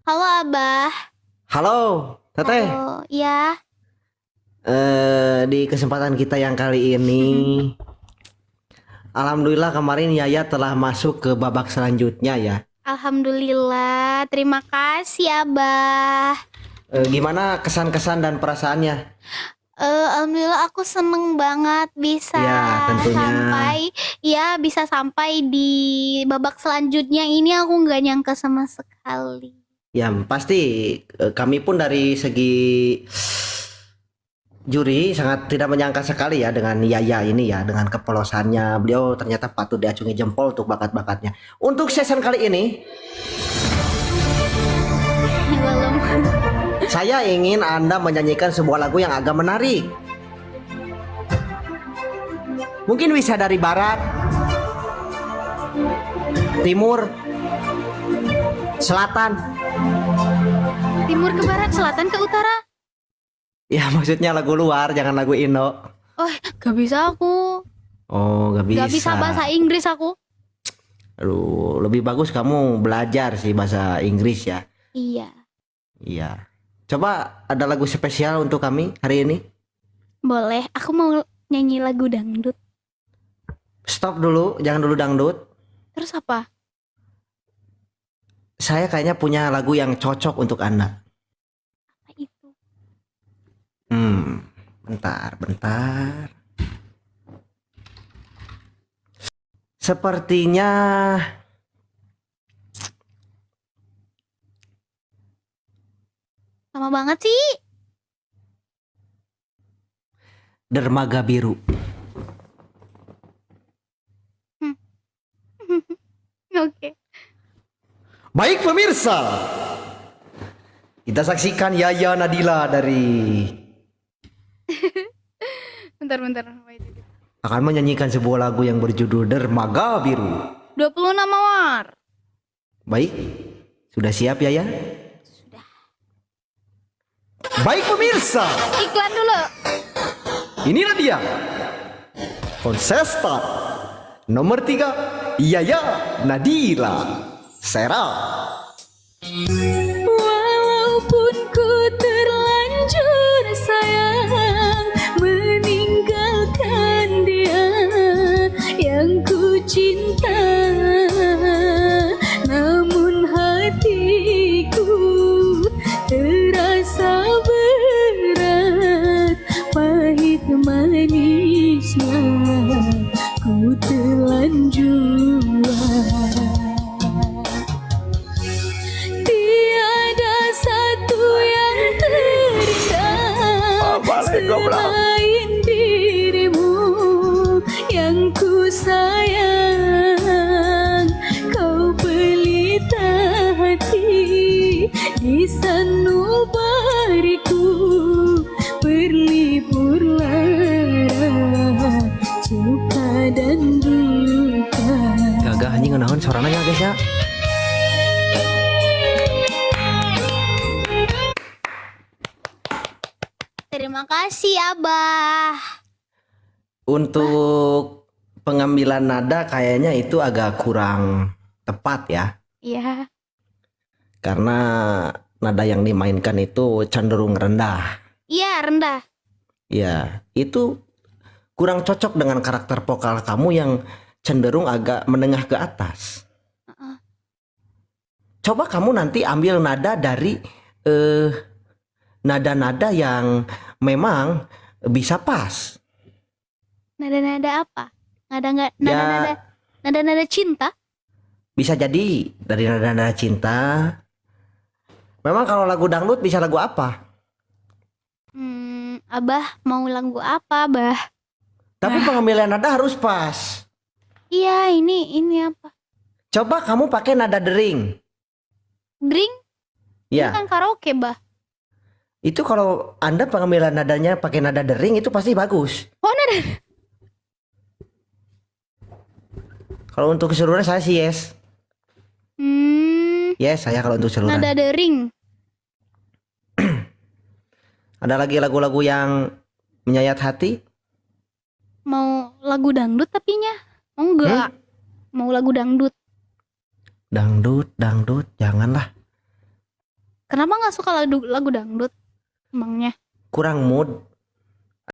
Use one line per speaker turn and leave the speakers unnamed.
Halo Abah.
Halo, Teteh.
Halo, ya.
Di kesempatan kita yang kali ini, alhamdulillah kemarin Yaya telah masuk ke babak selanjutnya ya.
Alhamdulillah, terima kasih Abah.
Gimana kesan-kesan dan perasaannya?
Alhamdulillah aku seneng banget bisa
Ya, tentunya.
bisa sampai di babak selanjutnya ini aku nggak nyangka sama sekali.
Ya, pasti kami pun dari segi juri sangat tidak menyangka sekali ya dengan Yaya ini ya, dengan kepolosannya. Beliau ternyata patut diacungi jempol untuk bakat-bakatnya. Untuk season kali ini,
Belum.
saya ingin Anda menyanyikan sebuah lagu yang agak menarik. Mungkin bisa dari barat, timur, selatan.
Timur ke barat, selatan ke utara.
Ya maksudnya lagu luar, jangan lagu Indo.
Oh, gak bisa aku.
Oh, gak bisa.
Gak bisa bahasa Inggris aku.
Aduh, lebih bagus kamu belajar sih bahasa Inggris ya.
Iya.
Iya. Coba ada lagu spesial untuk kami hari ini.
Boleh, aku mau nyanyi lagu dangdut.
Stop dulu, jangan dulu dangdut.
Terus apa?
Saya kayaknya punya lagu yang cocok untuk Anda.
Apa itu?
Bentar. Sepertinya
Lama banget sih.
Dermaga Biru.
Oke.
Baik pemirsa, kita saksikan Yaya Nadila dari
Bentar.
akan menyanyikan sebuah lagu yang berjudul Dermaga Biru.
26 Mawar.
Baik, sudah siap Yaya?
Sudah.
Baik pemirsa,
Iklan dulu.
inilah dia kontestan nomor 3, Yaya Nadila Sera.
Walaupun ku terlanjur sayang meninggalkan dia yang ku cinta, namun hatiku terasa berat, pahit manisnya ku telan jua. Tiada satu yang terindah selain dirimu yang ku sayang. Kau pelita hati di sanubariku, berlibur lara, suka dan duka.
Gagah anjing ngenaon sorananya guys ya.
Terima kasih Abah.
Untuk pengambilan nada kayaknya itu agak kurang tepat ya.
Iya.
Karena nada yang dimainkan itu cenderung rendah.
Iya, rendah.
Ya, itu kurang cocok dengan karakter vokal kamu yang cenderung agak menengah ke atas. Coba kamu nanti ambil nada dari nada-nada yang memang bisa pas.
Nada-nada apa? Nada
Ya,
nada cinta?
bisa jadi dari nada-nada cinta. Memang kalau lagu dangdut bisa lagu apa?
Abah mau lagu apa, Abah?
Tapi pengambilan nada harus pas.
Iya, ini apa?
Coba kamu pakai nada dering.
Drink?
Ya,
Ini kan karaoke, Bah.
itu kalau Anda pengambilan nadanya pakai nada dering itu pasti bagus.
Oh, nada.
Kalau untuk keseluruhan saya sih yes. Yes, saya kalau untuk keseluruhan.
Nada dering.
Ada lagi lagu-lagu yang menyayat hati?
Mau lagu dangdut tapinya? Oh, enggak. Mau lagu dangdut.
Dangdut, janganlah.
Kenapa nggak suka lagu dangdut? Emangnya?
Kurang mood.